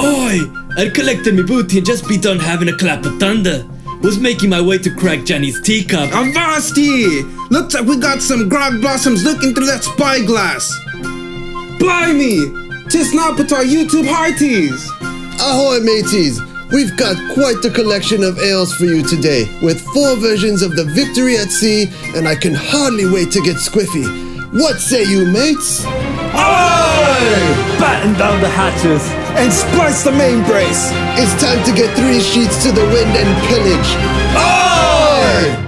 Oi! I'd collected me booty and just be done having a clap of thunder. Was making my way to crack Johnny's teacup. Avasti! Looks like we got some grog blossoms looking through that spyglass. Blimey! Tis now put our YouTube hearties. Ahoy, mateys! We've got quite the collection of ales for you today, with 4 versions of the Victory at Sea, and I can hardly wait to get squiffy. What say you, mates? Aye! Batten down the hatches And splice the main brace. It's time to get 3 sheets to the wind and pillage. Aye!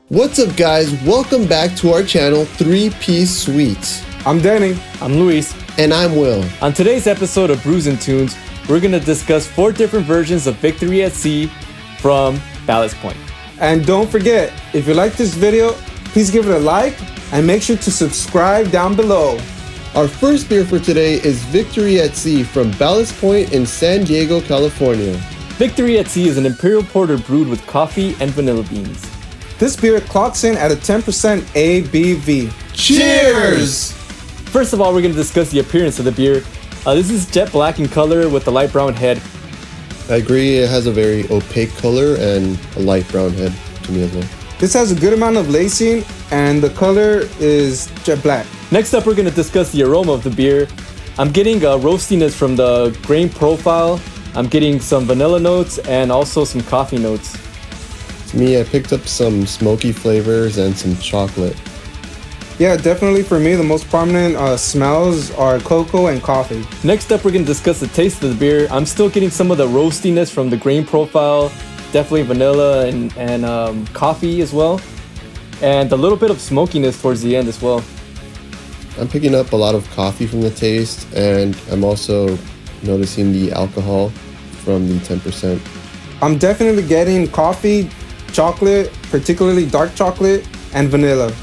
What's up, guys? Welcome back to our channel, 3-Piece Sweets. I'm Danny. I'm Luis. And I'm Will. On today's episode of Brews and Tunes, we're going to discuss 4 different versions of Victory at Sea from Ballast Point. And don't forget, if you like this video, please give it a like and make sure to subscribe down below. Our first beer for today is Victory at Sea from Ballast Point in San Diego, California. Victory at Sea is an Imperial Porter brewed with coffee and vanilla beans. This beer clocks in at a 10% ABV. Cheers! First of all, we're going to discuss the appearance of the beer. This is jet black in color with a light brown head. I agree, it has a very opaque color and a light brown head to me as well. This has a good amount of lacing and the color is jet black. Next up, we're going to discuss the aroma of the beer. I'm getting a roastiness from the grain profile. I'm getting some vanilla notes and also some coffee notes. To me, I picked up some smoky flavors and some chocolate. Yeah, definitely for me, the most prominent smells are cocoa and coffee. Next up, we're going to discuss the taste of the beer. I'm still getting some of the roastiness from the grain profile, definitely vanilla and coffee as well, and a little bit of smokiness towards the end as well. I'm picking up a lot of coffee from the taste, and I'm also noticing the alcohol from the 10%. I'm definitely getting coffee, chocolate, particularly dark chocolate, and vanilla.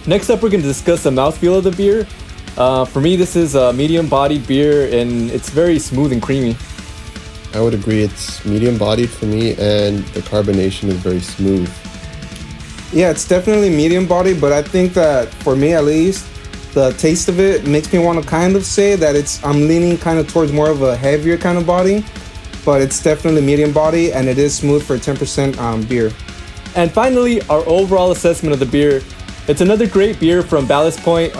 Next up, we're going to discuss the mouthfeel of the beer. For me, this is a medium-bodied beer, and it's very smooth and creamy. I would agree, it's medium-bodied for me, and the carbonation is very smooth. Yeah, it's definitely medium-bodied, but I think that, for me at least, the taste of it makes me want to kind of say that I'm leaning kind of towards more of a heavier kind of body, but it's definitely medium body, and it is smooth for a 10% beer. And finally, our overall assessment of the beer. It's another great beer from Ballast Point.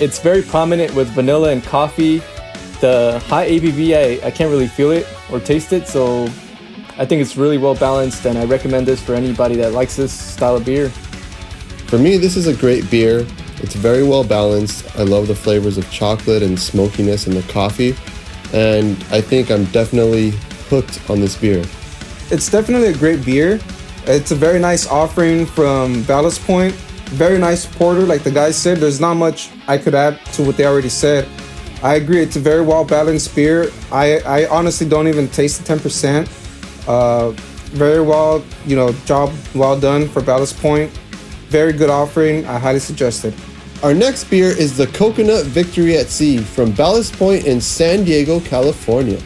It's very prominent with vanilla and coffee. The high ABV, I can't really feel it or taste it, so I think it's really well balanced, and I recommend this for anybody that likes this style of beer. For me, this is a great beer. It's very well balanced. I love the flavors of chocolate and smokiness in the coffee, and I think I'm definitely hooked on this beer. It's definitely a great beer. It's a very nice offering from Ballast Point. Very nice porter, like the guys said. There's not much I could add to what they already said. I agree, it's a very well balanced beer. I honestly don't even taste the 10%. Very well, job well done for Ballast Point. Very good offering. I highly suggest it. Our next beer is the Coconut Victory at Sea from Ballast Point in San Diego, California.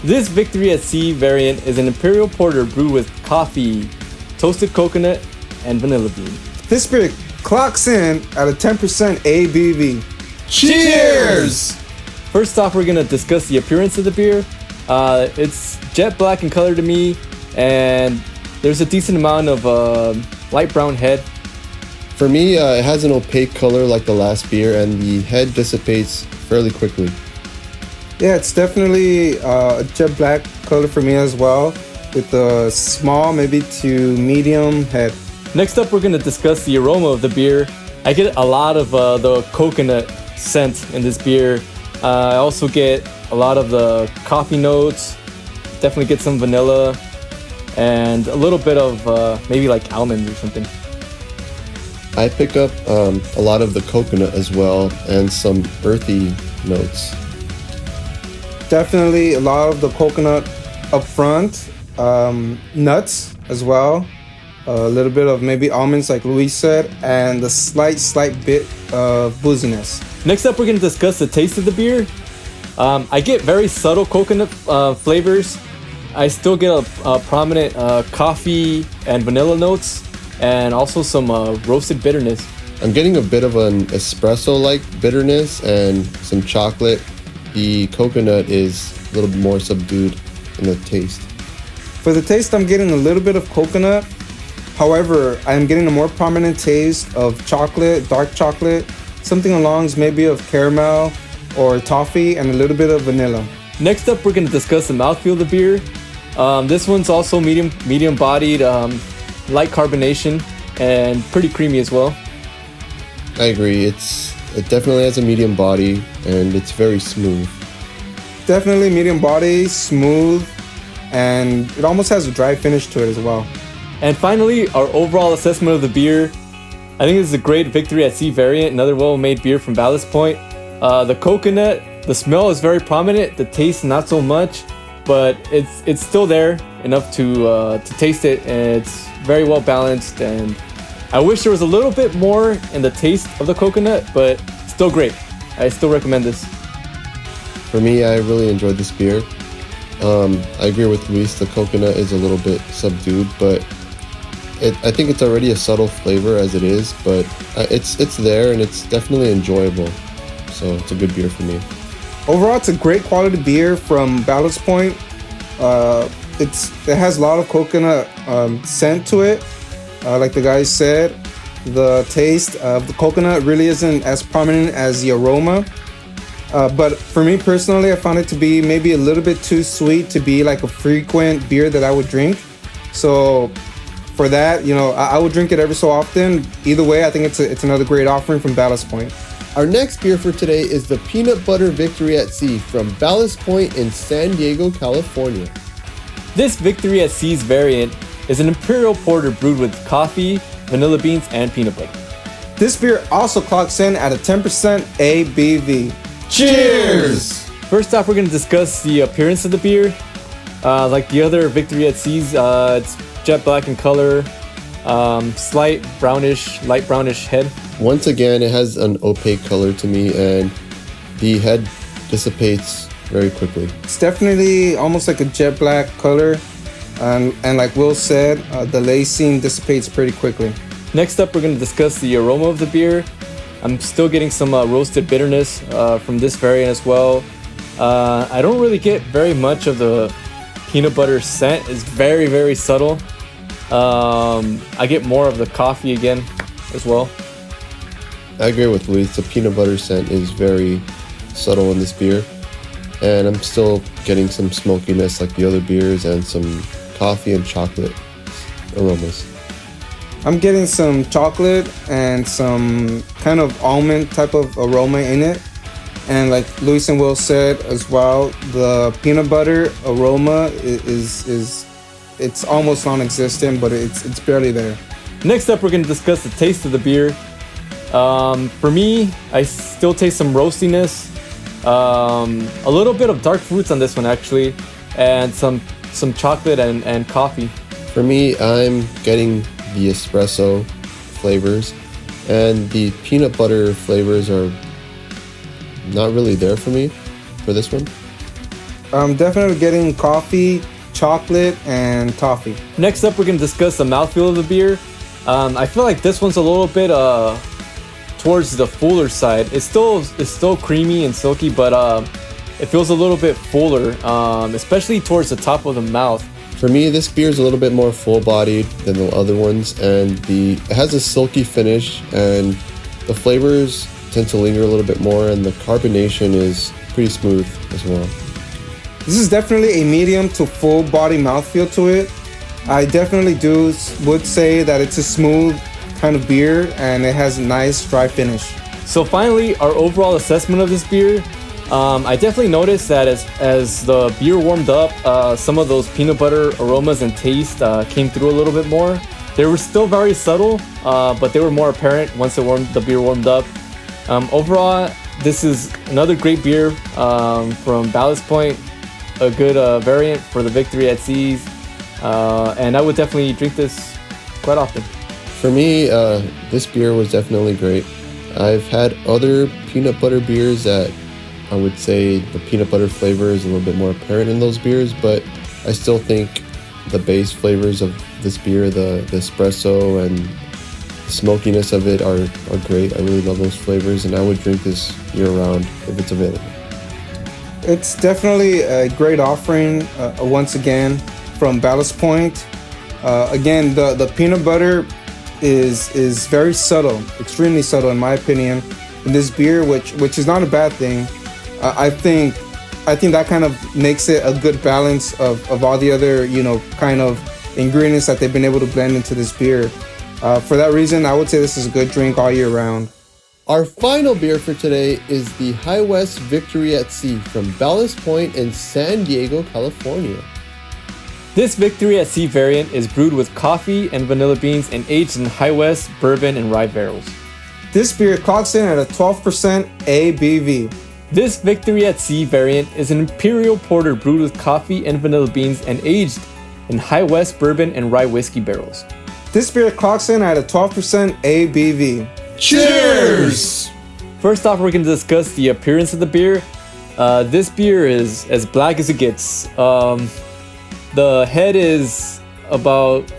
This Victory at Sea variant is an Imperial Porter brewed with coffee, toasted coconut, and vanilla bean. This beer clocks in at a 10% ABV. Cheers! First off, we're going to discuss the appearance of the beer. It's jet black in color to me, and there's a decent amount of light brown head. For me, it has an opaque color like the last beer, and the head dissipates fairly quickly. Yeah, it's definitely a jet black color for me as well, with a small, maybe to medium head. Next up, we're going to discuss the aroma of the beer. I get a lot of the coconut scent in this beer. I also get a lot of the coffee notes, definitely get some vanilla, and a little bit of maybe like almonds or something. I pick up a lot of the coconut as well, and some earthy notes. Definitely a lot of the coconut up front, nuts as well. A little bit of maybe almonds like Luis said, and a slight bit of booziness. Next up, we're going to discuss the taste of the beer. I get very subtle coconut flavors, I still get a prominent coffee and vanilla notes, and also some roasted bitterness. I'm getting a bit of an espresso-like bitterness and some chocolate. The coconut is a little bit more subdued in the taste. For the taste, I'm getting a little bit of coconut. However, I'm getting a more prominent taste of chocolate, dark chocolate, something along maybe of caramel or toffee, and a little bit of vanilla. Next up, we're going to discuss the mouthfeel of the beer. This one's also medium bodied, light carbonation, and pretty creamy as well. I agree. It definitely has a medium body and it's very smooth. Definitely medium body, smooth, and it almost has a dry finish to it as well. And finally, our overall assessment of the beer. I think this is a great Victory at Sea variant, another well-made beer from Ballast Point. The coconut, the smell is very prominent, the taste not so much, but it's still there enough to taste it, and it's very well balanced. And I wish there was a little bit more in the taste of the coconut, but still great. I still recommend this. For me, I really enjoyed this beer. I agree with Luis, the coconut is a little bit subdued, but I think it's already a subtle flavor as it is, but it's there and it's definitely enjoyable. So it's a good beer for me. Overall, it's a great quality beer from Ballast Point. It has a lot of coconut scent to it. Like the guys said, the taste of the coconut really isn't as prominent as the aroma. But for me personally, I found it to be maybe a little bit too sweet to be like a frequent beer that I would drink. So for that, I would drink it every so often. Either way, I think it's another great offering from Ballast Point. Our next beer for today is the Peanut Butter Victory at Sea from Ballast Point in San Diego, California. This Victory at Sea's variant is an Imperial Porter brewed with coffee, vanilla beans, and peanut butter. This beer also clocks in at a 10% ABV. Cheers! First off, we're going to discuss the appearance of the beer. Like the other Victory at Seas, it's jet black in color, light brownish head. Once again, it has an opaque color to me, and the head dissipates very quickly. It's definitely almost like a jet black color, and like Will said, the lacing dissipates pretty quickly. Next up, we're going to discuss the aroma of the beer. I'm still getting some roasted bitterness from this variant as well. I don't really get very much of the peanut butter scent. It's very, very subtle. I get more of the coffee again as well. I agree with Luis. The peanut butter scent is very subtle in this beer, and I'm still getting some smokiness like the other beers and some coffee and chocolate aromas. I'm getting some chocolate and some kind of almond type of aroma in it. And like Luis and Will said as well, the peanut butter aroma is it's almost non-existent, but it's barely there. Next up, we're going to discuss the taste of the beer. For me, I still taste some roastiness, a little bit of dark fruits on this one actually, and some chocolate and coffee. For me, I'm getting the espresso flavors, and the peanut butter flavors are not really there for me for this one. I'm definitely getting coffee, chocolate, and toffee. Next up, we're going to discuss the mouthfeel of the beer. I feel like this one's a little bit towards the fuller side. It's still creamy and silky, but it feels a little bit fuller, especially towards the top of the mouth. For me, this beer is a little bit more full-bodied than the other ones, and it has a silky finish, and the flavors tend to linger a little bit more, and the carbonation is pretty smooth as well. This is definitely a medium to full body mouthfeel to it. I definitely would say that it's a smooth kind of beer, and it has a nice dry finish. So finally, our overall assessment of this beer. I definitely noticed that as the beer warmed up, some of those peanut butter aromas and taste came through a little bit more. They were still very subtle, but they were more apparent once the beer warmed up. Overall, this is another great beer from Ballast Point, a good variant for the Victory at Seas, and I would definitely drink this quite often. For me, this beer was definitely great. I've had other peanut butter beers that I would say the peanut butter flavor is a little bit more apparent in those beers, but I still think the base flavors of this beer, the espresso and the smokiness of it are great. I really love those flavors, and I would drink this year round if it's available. It's definitely a great offering, once again, from Ballast Point. Again, the peanut butter is very subtle, extremely subtle in my opinion, in this beer, which is not a bad thing. I think that kind of makes it a good balance of all the other, kind of ingredients that they've been able to blend into this beer. For that reason, I would say this is a good drink all year round. Our final beer for today is the High West Victory at Sea from Ballast Point in San Diego, California. This Victory at Sea variant is brewed with coffee and vanilla beans and aged in High West bourbon and rye barrels. This beer clocks in at a 12% ABV. This Victory at Sea variant is an Imperial porter brewed with coffee and vanilla beans and aged in High West bourbon and rye whiskey barrels. This beer clocks in at a 12% ABV. Cheers! First off, we're going to discuss the appearance of the beer. This beer is as black as it gets. The head is about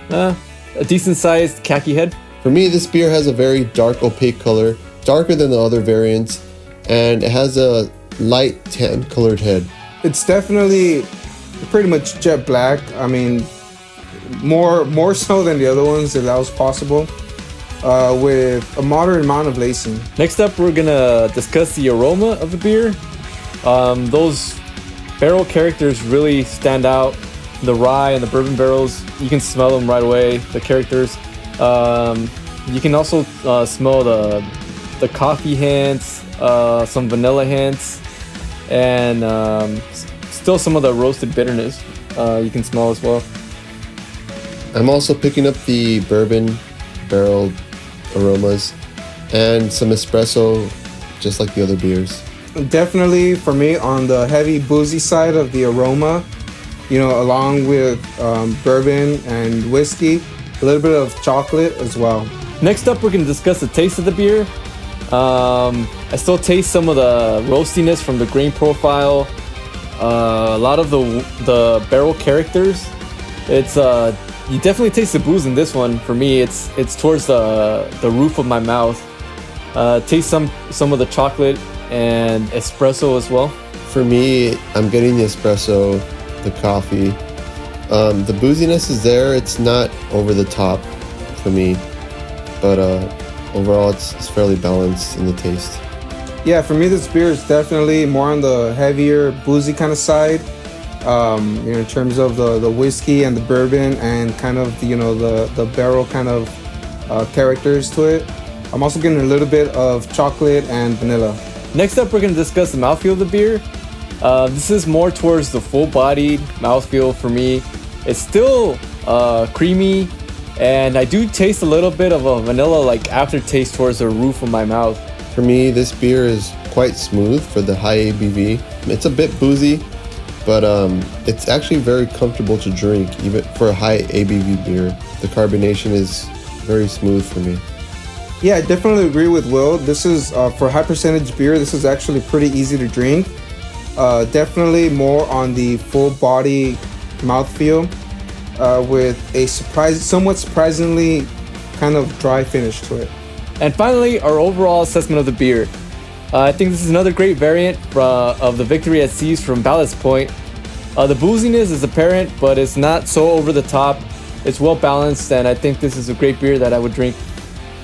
a decent sized khaki head. For me, this beer has a very dark opaque color, darker than the other variants, and it has a light tan colored head. It's definitely pretty much jet black. I mean, more so than the other ones, if that was possible, with a moderate amount of lacing. Next up, we're gonna discuss the aroma of the beer. Those barrel characters really stand out. The rye and the bourbon barrels, you can smell them right away, the characters. You can also smell the coffee hints, some vanilla hints, and still some of the roasted bitterness you can smell as well. I'm also picking up the bourbon barrel aromas and some espresso, just like the other beers. Definitely, for me, on the heavy boozy side of the aroma, along with bourbon and whiskey, a little bit of chocolate as well. Next up, we're going to discuss the taste of the beer. I still taste some of the roastiness from the grain profile. A lot of the barrel characters. It's you definitely taste the booze in this one. For me, it's towards the roof of my mouth. Taste some of the chocolate and espresso as well. For me, I'm getting the espresso, the coffee. The booziness is there. It's not over the top for me, but overall it's fairly balanced in the taste. Yeah, for me, this beer is definitely more on the heavier boozy kind of side. In terms of the whiskey and the bourbon and kind of the barrel kind of characters to it. I'm also getting a little bit of chocolate and vanilla. Next up, we're going to discuss the mouthfeel of the beer. This is more towards the full-bodied mouthfeel for me. It's still creamy, and I do taste a little bit of a vanilla aftertaste towards the roof of my mouth. For me, this beer is quite smooth for the high ABV. It's a bit boozy, but it's actually very comfortable to drink, even for a high ABV beer. The carbonation is very smooth for me. Yeah, I definitely agree with Will. This is, for high percentage beer, this is actually pretty easy to drink. Definitely more on the full body mouthfeel, with a somewhat surprisingly kind of dry finish to it. And finally, our overall assessment of the beer. I think this is another great variant of the Victory at Seas from Ballast Point. The booziness is apparent, but it's not so over the top. It's well balanced, and I think this is a great beer that I would drink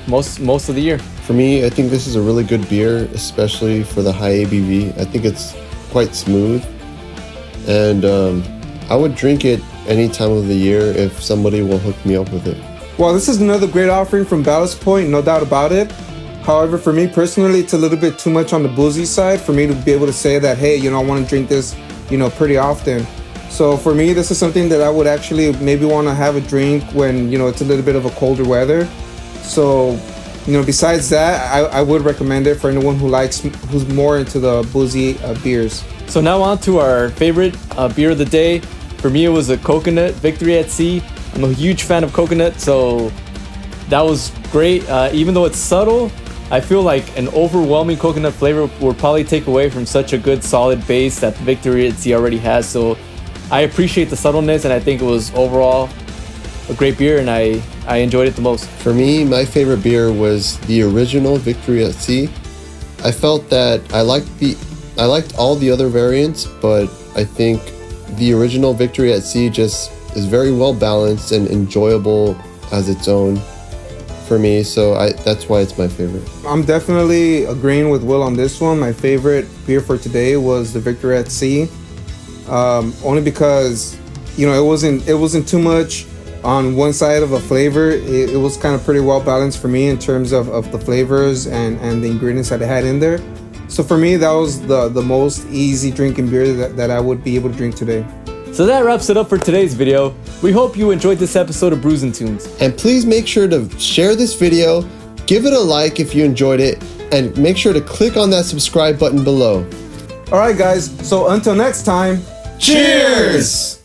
most of the year. For me, I think this is a really good beer, especially for the high ABV. I think it's quite smooth, and I would drink it any time of the year if somebody will hook me up with it. Well, this is another great offering from Ballast Point, no doubt about it. However, for me personally, it's a little bit too much on the boozy side for me to be able to say that, hey, I want to drink this, pretty often. So for me, this is something that I would actually maybe want to have a drink when, it's a little bit of a colder weather. So, besides that, I would recommend it for anyone who's more into the boozy beers. So now on to our favorite beer of the day. For me, it was a coconut Victory at Sea. I'm a huge fan of coconut, so that was great. Even though it's subtle, I feel like an overwhelming coconut flavor would probably take away from such a good solid base that Victory at Sea already has. So I appreciate the subtleness, and I think it was overall a great beer, and I enjoyed it the most. For me, my favorite beer was the original Victory at Sea. I felt that I liked all the other variants, but I think the original Victory at Sea just is very well balanced and enjoyable as its own for me, so that's why it's my favorite. I'm definitely agreeing with Will on this one. My favorite beer for today was the Victory at Sea, only because it wasn't too much on one side of a flavor. It was kind of pretty well balanced for me in terms of the flavors and the ingredients that it had in there. So for me, that was the most easy drinking beer that I would be able to drink today. So that wraps it up for today's video. We hope you enjoyed this episode of Brews and Tunes. And please make sure to share this video, give it a like if you enjoyed it, and make sure to click on that subscribe button below. All right, guys. So until next time, cheers!